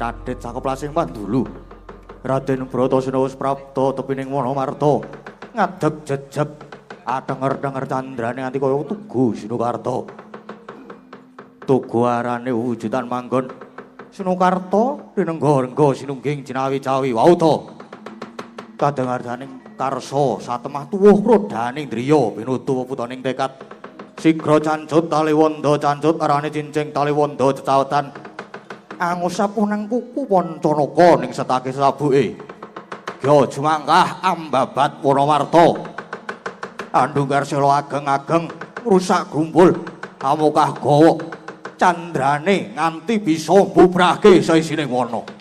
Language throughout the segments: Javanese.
Tadit cakep lasing pandulu Raden Bratasena wis prapta tepining Wonomarta ngadeg jejeg adenger-denger candrane nganti kaya tugu Sinukarta tugu arane wujudan manggon Sinukarta rinengga-rengga sinungging cinawi-cawi wauta kadangardhaning karsa satemah tuwuh rodaning driya pinutu peputaning tekad sigra cancut tali wanda cancut arane cincing tali wanda cecawetan angusapunang kuku Pancanaka ning setake sabuke. Yo jumangkah ambabat Purnawarta. Andunggar sela ageng-ageng ngrusak gumpul amukah gawa candrane nganti bisa mbubrahke saisining wana.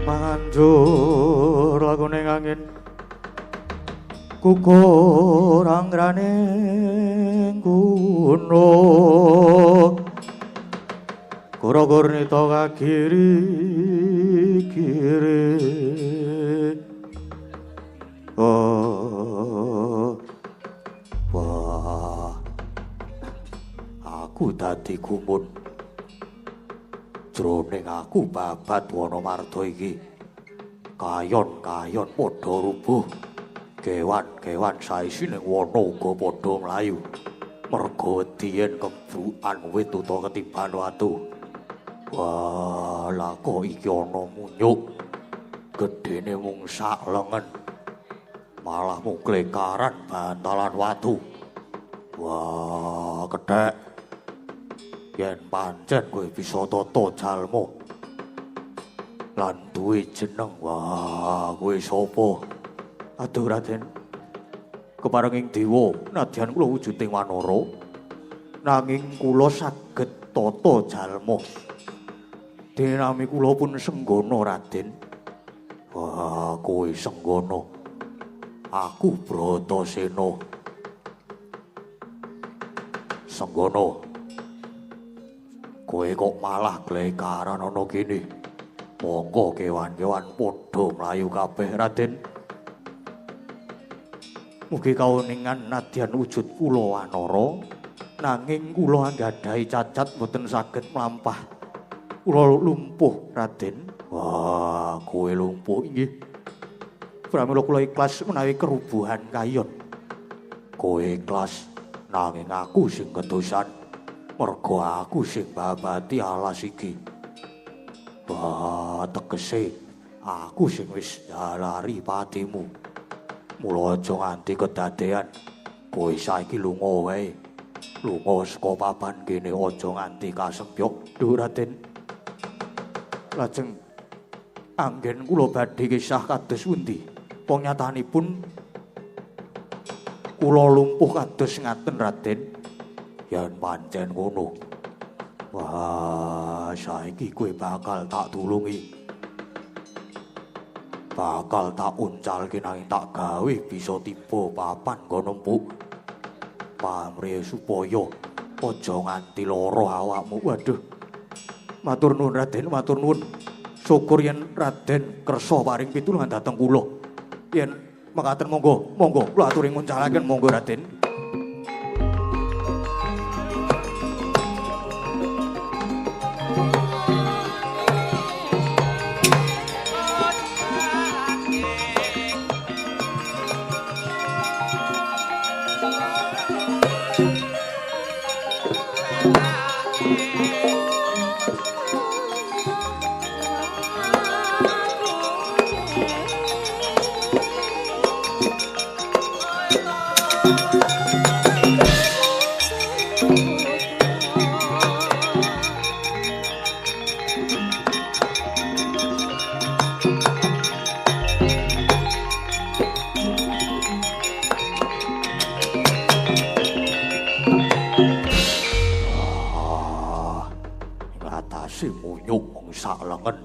manjur lagune angin kukurang raning gunung Goro-gornito kagiri-giri wah aku dadi gumun jroning aku babat Wonomarta iki kayon-kayon padha rubuh kewan-kewan saisi ning wana uga padha mlayu merga wedi yen kebrukan wit utawa ketiban watu wah lah kok iki ana munyuk gedene mung sak lengen malah mung klekaran bantalan watu wah kethek yen pancen kowe bisa tata jalma lan duwe jeneng wah kowe sapa aduh Raden keparenging dewa nadyan kula wujuding wanara nanging kula saged tata jalma dene nami kula pun Senggana Raden wah kowe Senggana aku Bratasena Senggana kowe kok malah glekaran ana kene monggo kewan-kewan padha mlayu kabeh Raden mugi kauningan nadyan wujud kula wanara nanging kula anggadhahi cacat boten saged mlampah kula lumpuh Raden wah kowe lumpuh inggih pramila kula ikhlas menawi kerubuhan kayon kowe ikhlas nanging aku sing kedosan mergo aku sing babati alas iki wah tegese aku sing wis jalari patimu mula aja nganti kedadean kowe saiki lunga wae lunga saka papan kene aja nganti kasempyok lho Raden lajeng anggen kula badhe kisah kados pundi pangyatanipun kula lumpuh kados ngaten Raden yen pancen ngono wah saiki kowe bakal tak tulungi bakal tak uncalke nanging tak gawe bisa tiba papan kono empuk pamrih supaya aja nganti lara awakmu waduh matur nuwun Raden matur nuwun syukur yen Raden kersa paring pitulungan dhateng kula yen mekaten monggo kula aturi nguncalaken monggo Raden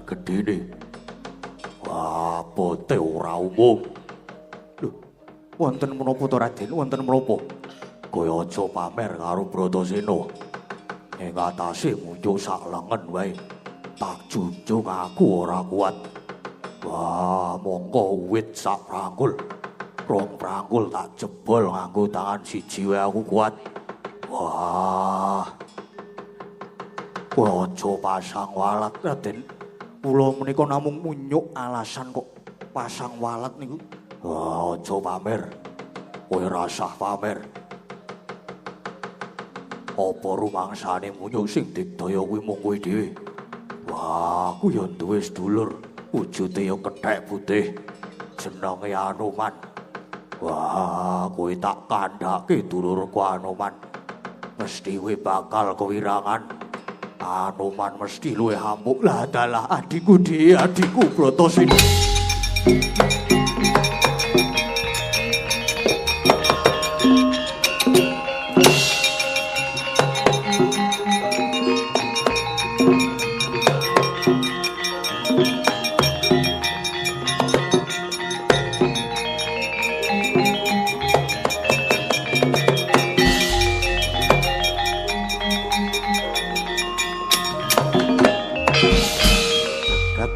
gedene wah bote ora umum lho wonten menapa to Raden wonten menapa kaya aja pamer karo Bratasena ing atase muncul sak lengen wae tak junjung aku ora kuat wah mongko wit sak prangkul rong prangkul tak jebol nganggo tangan siji wae aku kuat wah kula aja pasang walat Raden kula menika namung munyuk alasan kok pasang walat niku. Wah, aja pamer. Kowe rasah pamer. Apa rumangsane munyuk sing digdaya kuwi mung kowe dhewe? Wah, aku ya duwe sedulur, wujude ya kethek putih. Jenenge Anoman. Wah, kowe tak kandhake dulurku Anoman. Mesti kowe bakal kewirangan. Anoman mesti luwih hamuk lah adalah adikku Bratasena.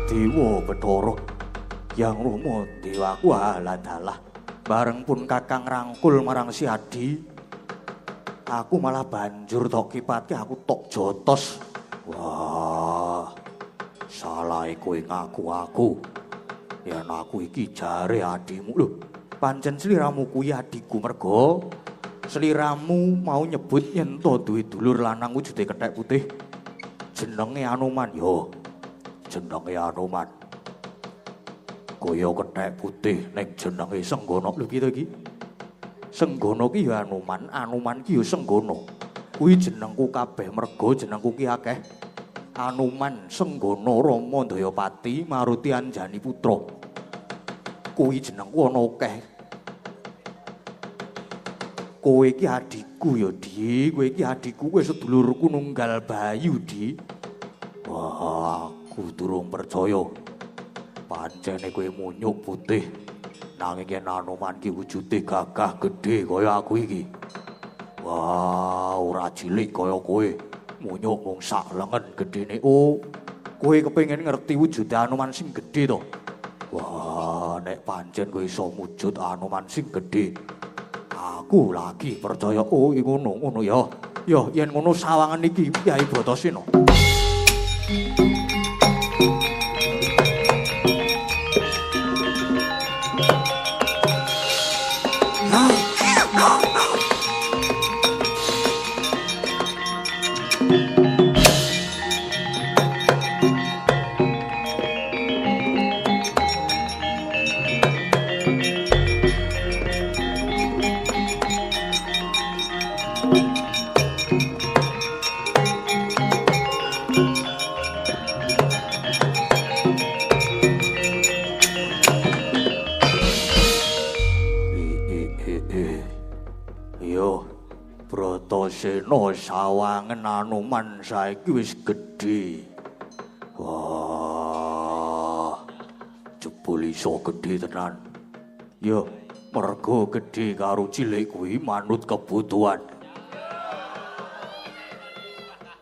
Dewa Bathara yang rumo dewaku haladalah bareng pun kakang rangkul marang si Adi aku malah banjur tok kipatke aku tok jotos. Wah salah kowe ngaku aku yen aku iki jare adimu lho pancen sliramu kuwi adiku mergo sliramu mau nyebut yen to duwe dulur lanang wujude kethek putih jenenge Anoman yo jenenge Anoman kaya kethek putih ning jenenge Senggana lho piye to iki Senggana ki ya Anoman Anoman ki ya Senggana kuwi jenengku kabeh mergo jenengku ki akeh Anoman Senggana Rama Dayapati Maruti Anjani Putra kuwi jenengku ana akeh kowe iki adikku ya Di kowe iki adikku kowe sedulurku nunggal bayu Di wah aku durung percaya pancene kowe munyuk putih nanging yen Anoman ki wujude gagah gedhe kaya aku iki wah ora cilik kaya kowe munyuk mung sak lengen gedene kowe kepengin ngerti wujude Anoman sing gedhe to wah nek pancen kowe iso wujud Anoman sing gedhe aku lagi percaya iki ngono ya yen ngono sawangan iki Kyai Bratasena Bratasena sawangen Anoman saiki wis gedhe. Wah. Jebul iso gedhe tenan. Ya, mergo gedhe karo cilik kuwi manut kebutuhan.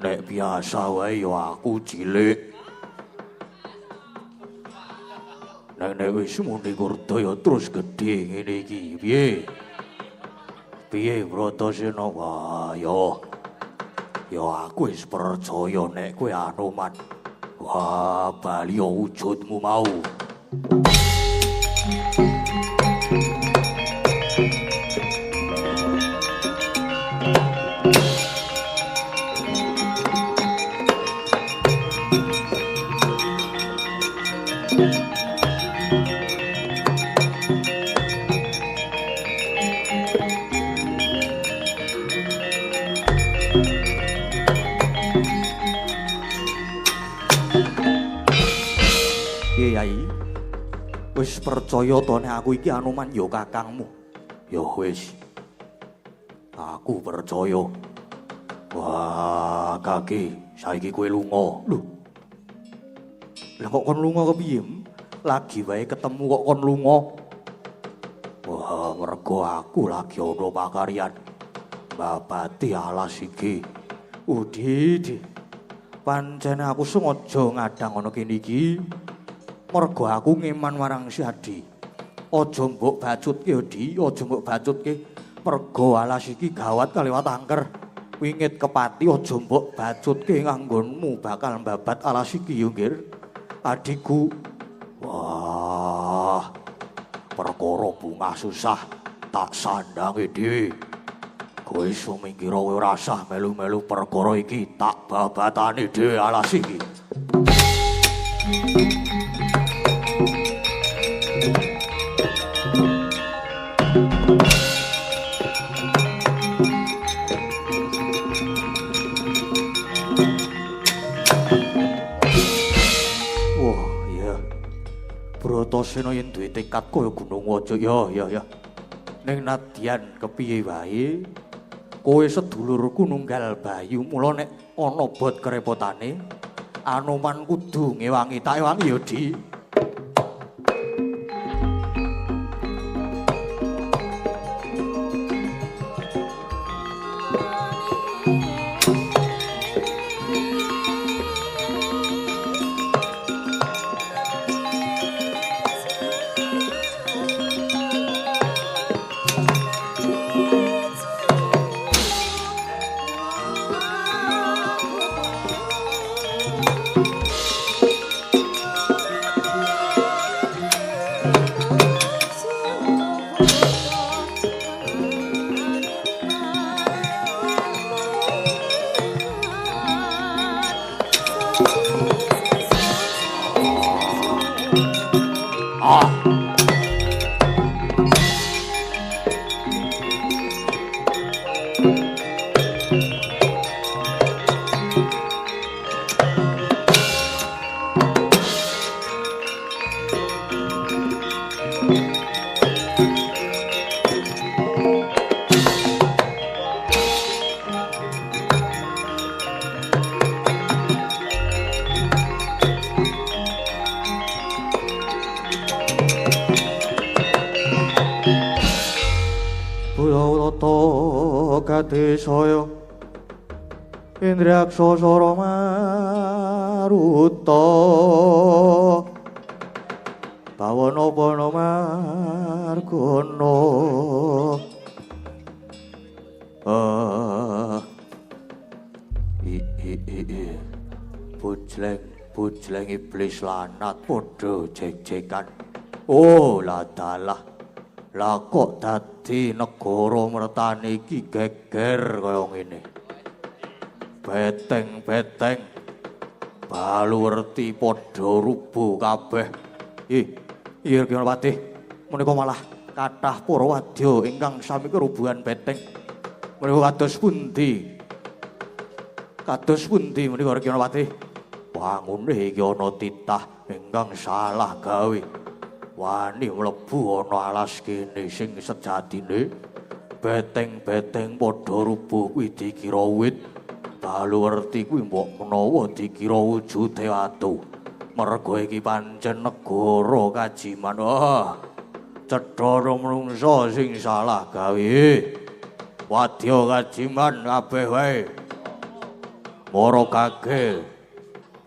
Nek biasa wae ya aku cilik. Nek wis muni kurdaya terus gedhe ngene iki. Piye? Piye Bratasena? Wah, ya aku wis percaya nek kowe Anoman. Wah, bali wujudmu mau. Wis percaya to nek aku iki Anoman ya kakangmu. Ya wis. Aku percaya. Wah, Kaki, saiki kowe lunga. Lho. Lah kok kon lunga kepiye? Lagi wae ketemu kok kon lunga. Wah, mergo aku lagi ana pakaryan. Babati alas iki. Di. Pancen aku sengaja ngadang ana kene iki. Mergo aku ngeman marang si Adi. Aja mbok bacutke ya, Di, aja mbok bacutke. Mergo alas iki gawat kaliwat angker. Wingit kepati aja mbok bacutke nganggonmu bakal mbabat alas iki ya, Nggir. Adiku. Wah. Perkara bungah susah tak sandange dhewe. Kowe iso minggir kowe ora usah melu-melu perkara iki tak babatane dhewe alas iki. Bratasena yen duwe tekad kaya Gunung Waja ya. Ning nadyan kepiye wae kowe sedulurku nunggal bayu mula nek ana bot kerepotane Anoman kudu ngewangi tak ewangi ya Di. desaya Indriyaksasara maruta Bawana-wana margana Bujleng iblis lanat padha jek-jekan. Oh ladalah. Lah kok dadi negara mertani iki geger kaya ngene. Beteng-beteng baluwerti padha rubuh kabeh. Iya Kinopati, menika malah kathah para wadya ingkang sami kerubuhan beteng. Menika kados pundi? Kados pundi menika Kinopati? Wangune iki ana titah ingkang salah gawe. Wani mlebu ana alas kene sing sejatine beteng-beteng padha rubuh kuwi dikira wit. Baluwerti kuwi mbok menawa dikira wujude watu. Merga iki pancen negara kajiman. Cetha menungsa sing salah gawe. Wadya kajiman kabeh wae. Mara kage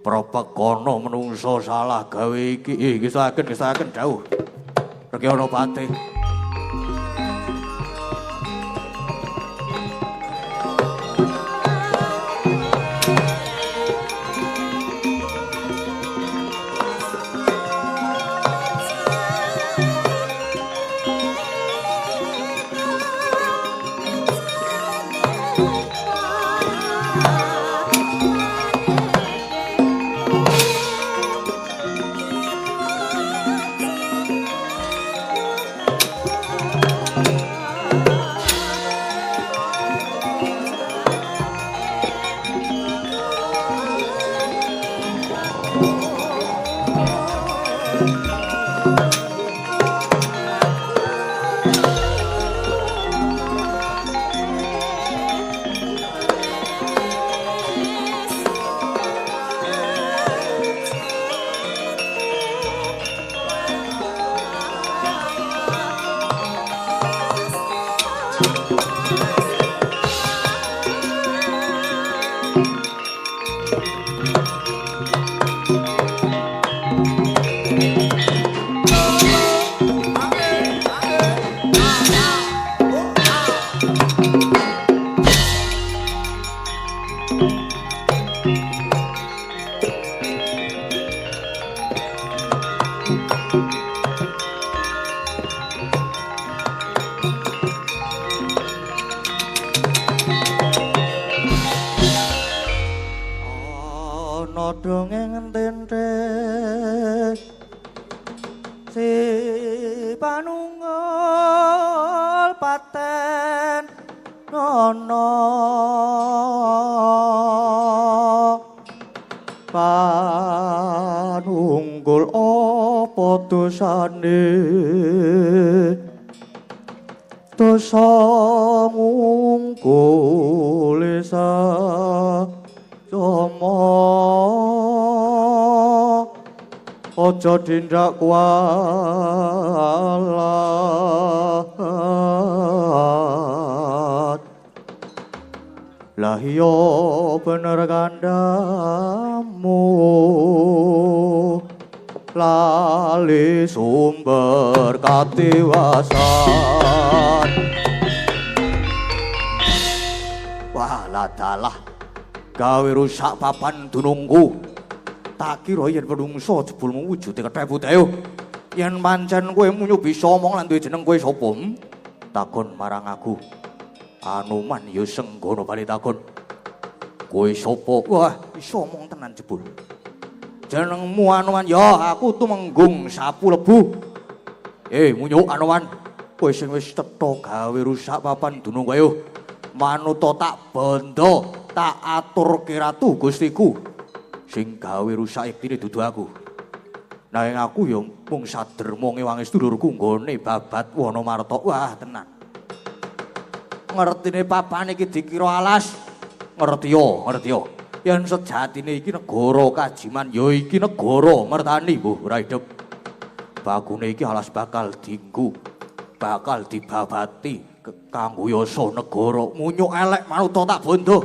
Prapakono menungsa salah gawe iki. Kisaken dawuh. Rekyana Pati. Dongeng tentek si panunggal paten nono panunggul apa dosane dosa ngungkul Ojo dindak kualat lah iya bener kandamu lali sumber katiwasan wah ladalah gawe rusak papan dunungku tak kira yen penungsa jebul wujude keteput ayo yen pancen kowe munyu bisa omong lan duwe jeneng kowe sapa takon marang aku Anoman ya senggono bali takon kowe sapa wah iso omong tenan jebul jenengmu Anoman ya aku Tumenggung Sapu Lebu munyu Anoman kowe sing wis cetha gawe rusak papan dunung ayo manuta tak bondo tak aturke ratu Gustiku sing gawe rusak iktine dudu aku. Nanging aku ya mung saderma ngewangi sedulurku nggone babat Wonomarta. Wah, tenan. Ngertine papan iki dikira alas. Ngerti ya. Yen sejatine iki negara kajiman ya iki negara mertani, Mbuh Raidep. Bagune iki alas bakal dienggo, bakal dibabati kanggo yasa negara munyuk elek manuta tak bondo.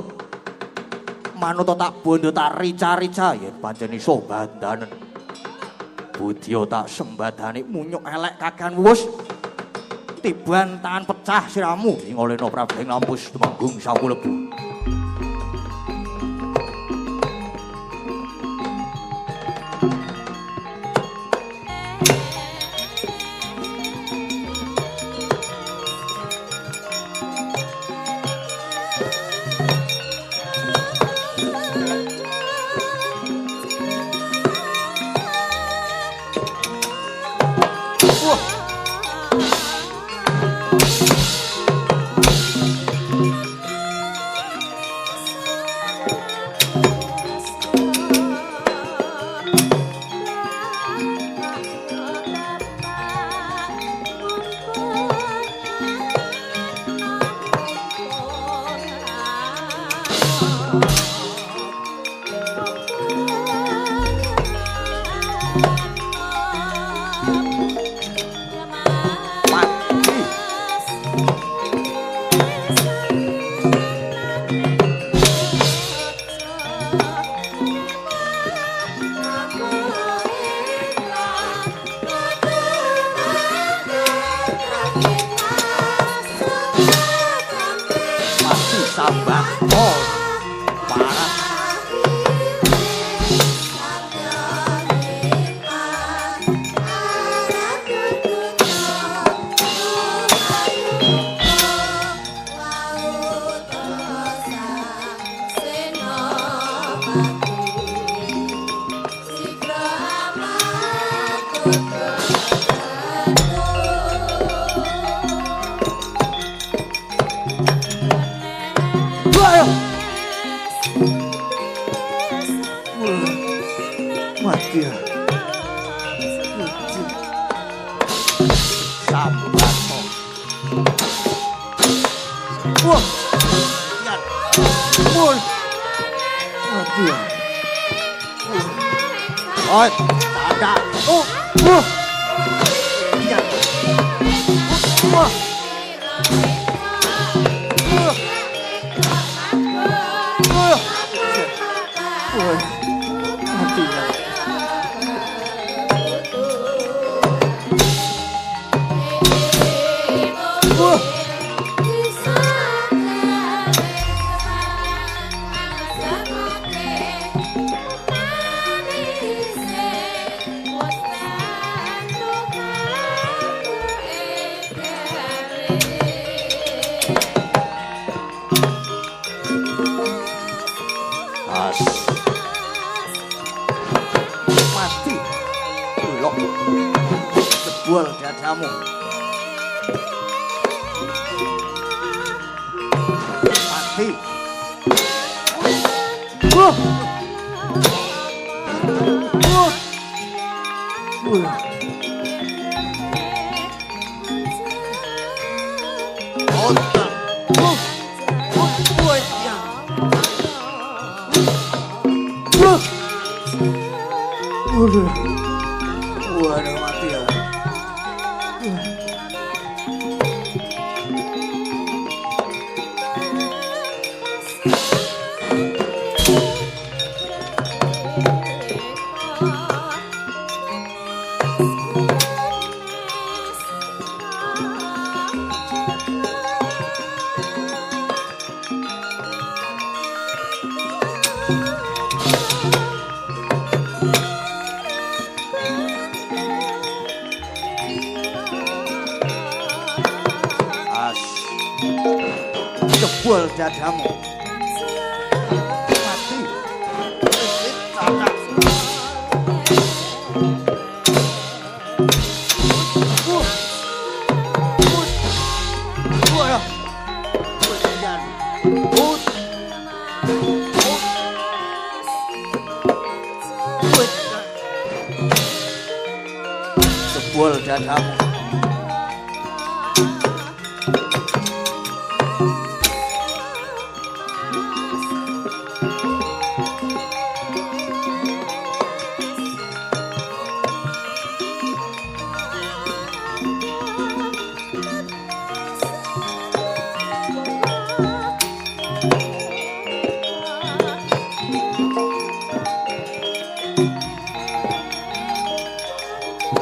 Manuta tak bondo tak rica-rica yen pancen iso bandanen. Budya tak sembadani munyuk elek kakan wus. Tiban tangan pecah siramu ing olena Prabing Lampus Tumenggung Sawu Lebu. Waduh mati ya. Jebol dadamu. Mati. Cacat. Ya. Jebol dadamu.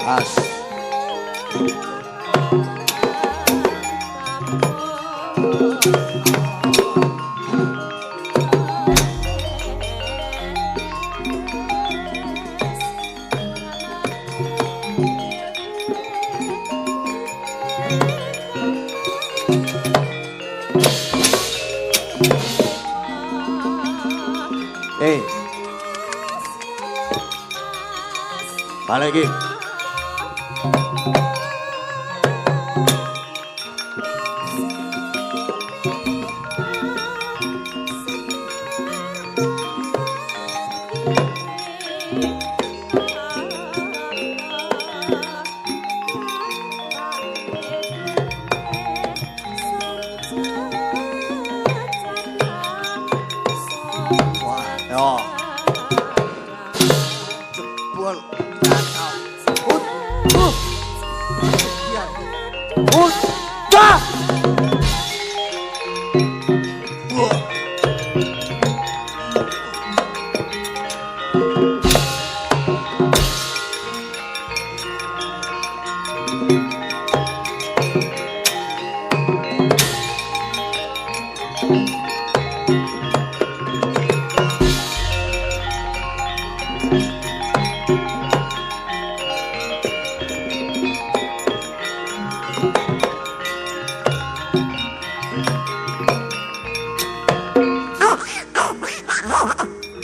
As. Balik lagi.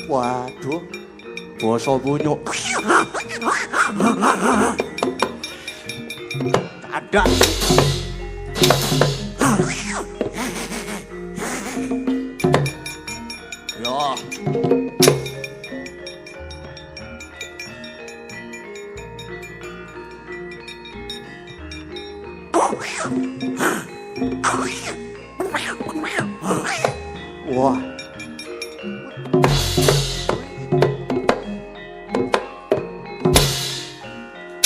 Waduh, basa bunyuk. Ada. Ya. Wah.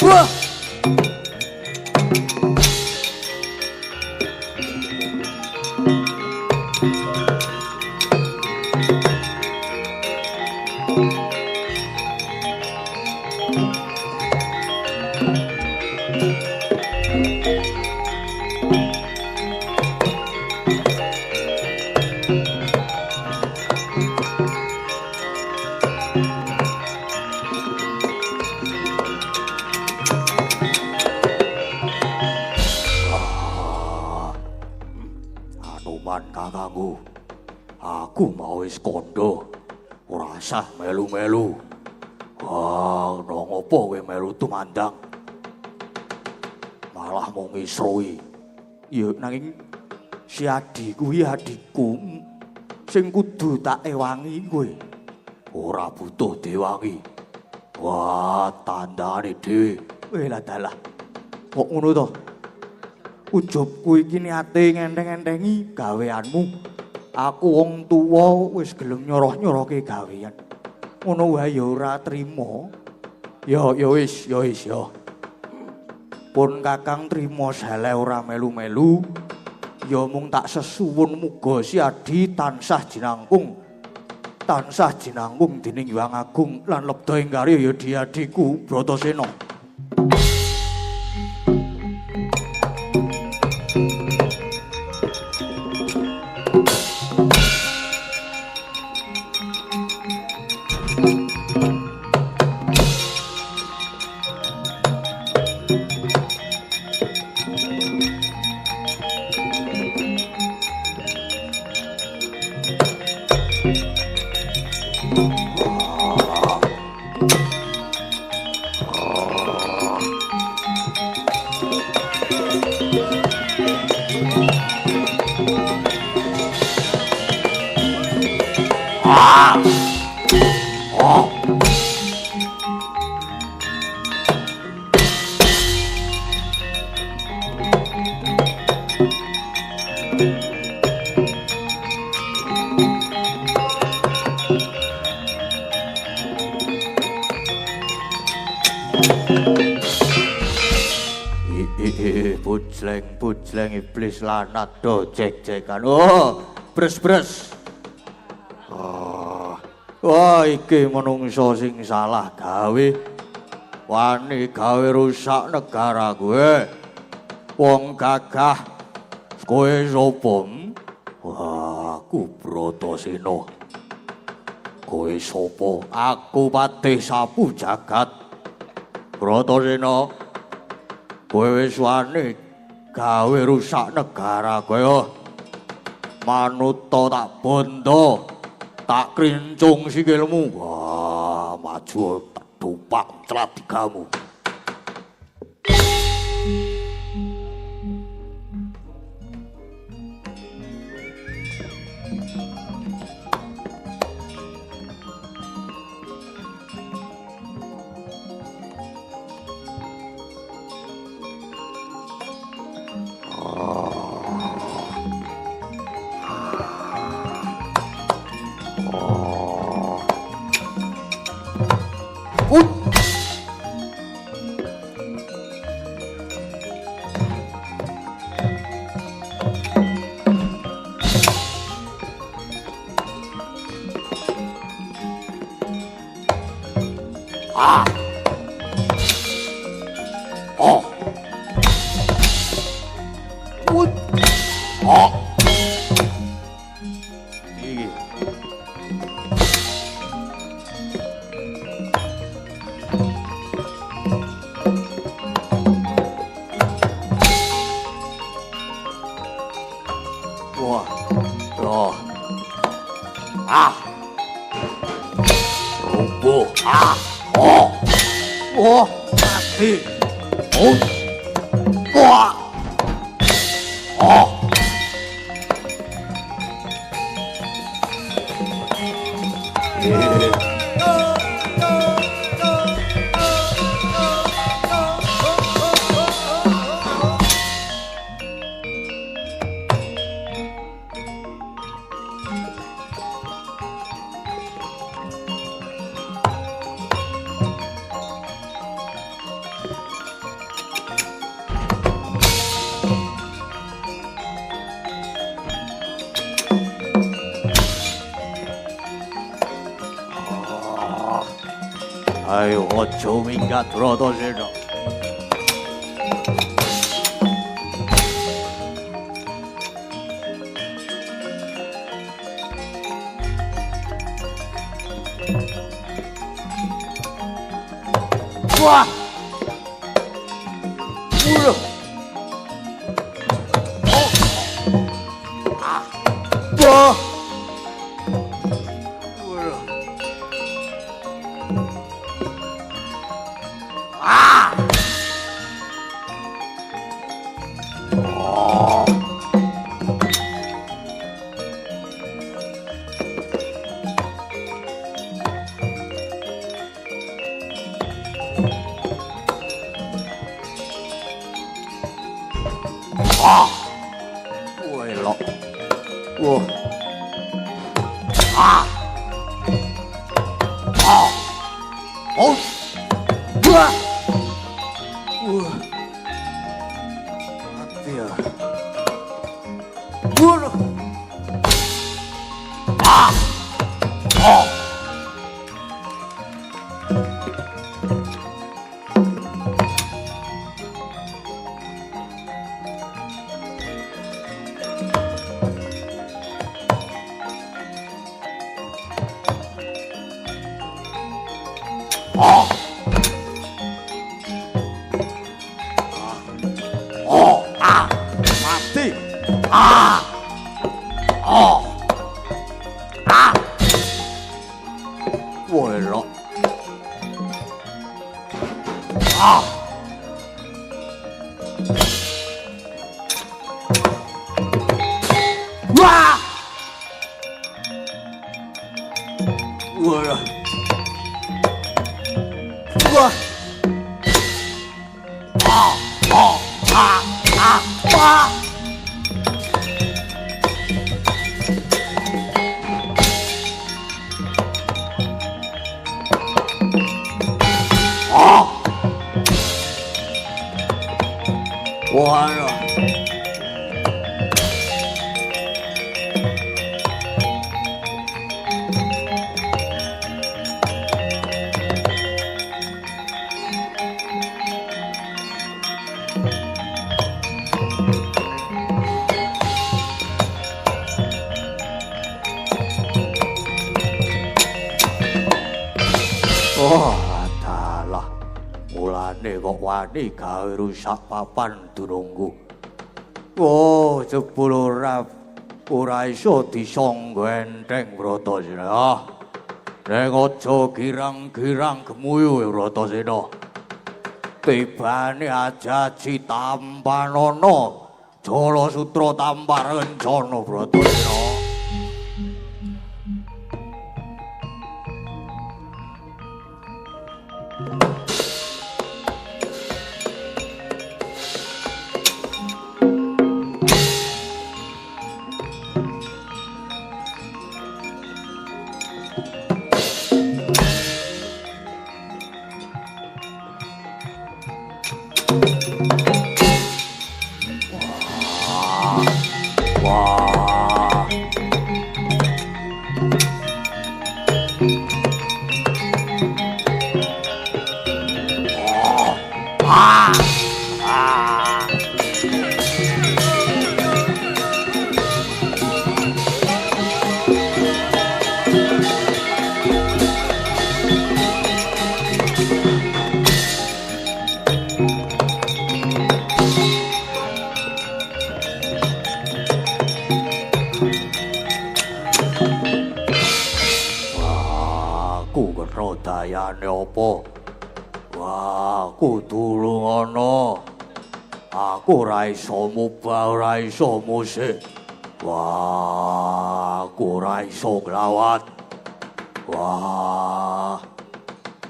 Wah. Kakangku, aku mau wis kondo, ora usah melu-melu. Wah, ngopo kowe melu tumandang? Malah mau ngisrui. Ya nanging si Adi kuwi adikku sing kudu tak ewangi kowe. Ora butuh diwangi. Wah, tandane dhewe. Lah dalah. Kok ngono to? Ujubku iki niate ngenteng-entengi gaweanmu. Aku wong tuwa wis gelem nyoroh-nyorohke gawean. Ngono wae ya ora trima. Ya wis. Pun Kakang trima sale ora melu-melu. Ya mung tak sesuwun muga si Adi tansah jinangkung dening Hyang Agung lan lebda ing karya ya diadiku Bratasena. Pujleng iblis lanat do jek-jekan. Oh, bres. Oh, Wah, iki menungso sing salah gawe. Wani gawe rusak negara gue. Wong gagah kowe sapa? Wah, aku Bratasena. Kowe sapa? Aku Patih Sapu Jagat. Bratasena. Kowe wis wani gawe rusak negara kowe. Manut tak bondo. Tak krincung sikilmu. Wah, maju tak dupak celatigamu. Ayo, ojo minggat Bratasena. Wah! Udah! Oh! Ah! Wah! Oh, adalah. Mulane kok wani gawe rusak papan durungku. Oh, jebul ora iso disangga enteng Bratasena. Ning aja girang-girang gemuyu Bratasena. Tibane ajaji tampanana, Jala Sutra tampar rencana Bratasena. Wah. Ah. Ah. Aku kena dayane apa? Wah, aku tulungono. Aku ora iso mubah, ora iso musik. Wah, aku ora iso glawat. Wah,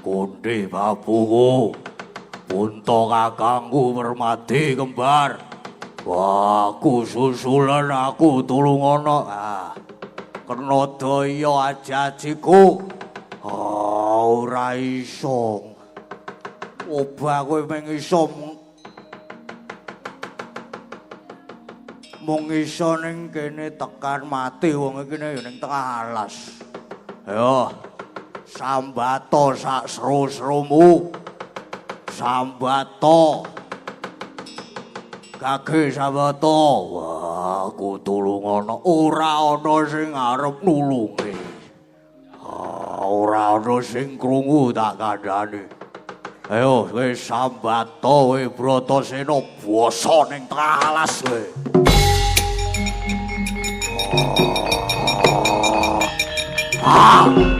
kondi babuku. Punta kakangku Permadi kembar. Wah, aku susulan, aku tulungono. Ah, kena daya ajajiku. Ora iso. Obah kowe mung iso ning kene tekan mati wong iki ya ning tengah alas. Ayo. Sambato sak seru-serumu. Sambato. Kage sambato. Wah, aku tulungono ora ana sing arep nulungi. Ora ana sing krungu tak kandhani. Ayo wis sambato we Bratasena basa ning tengah alas we. Ah.